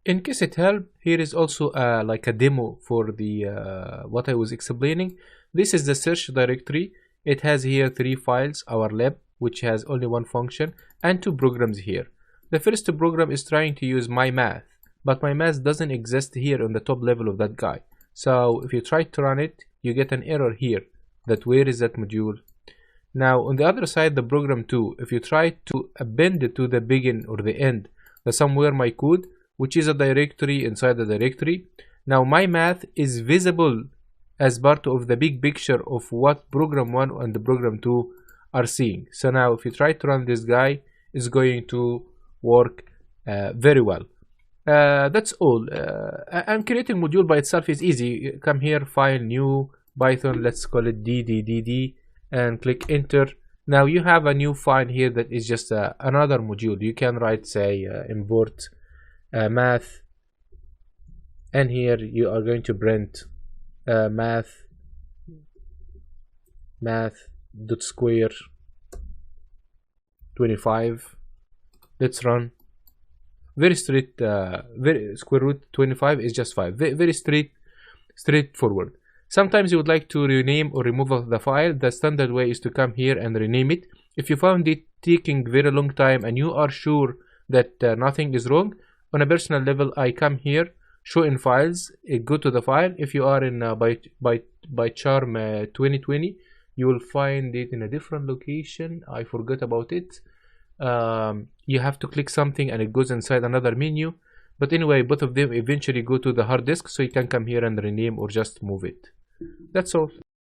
In case it helps, here is also like a demo for the what I was explaining. This is the search directory. It has here 3 files, our lab, which has only one function, and 2 programs here. The first program is trying to use my math, but my math doesn't exist here on the top level of that guy. So if you try to run it, you get an error here, that where is that module. Now on the other side, the program 2, if you try to append it to the begin or the end, the somewhere my code, which is a directory inside the directory. Now my math is visible as part of the big picture of what program 1 and the program 2 are seeing. So now if you try to run this guy, it's going to work very well. That's all. And creating module by itself is easy. Come here, file, new, Python, let's call it DDDD, and click enter. Now you have a new file here that is just another module. You can write, say, import math, and here you are going to print math dot square 25. Let's run. Very straight. Very square root 25 is just 5. Very straightforward. Sometimes you would like to rename or remove the file. The standard way is to come here and rename it. If you found it taking very long time and you are sure that nothing is wrong, on a personal level, I come here, show in files, go to the file. If you are in by charm 2020, you will find it in a different location. I forgot about it. You have to click something and it goes inside another menu. But anyway, both of them eventually go to the hard disk, so you can come here and rename or just move it. That's all.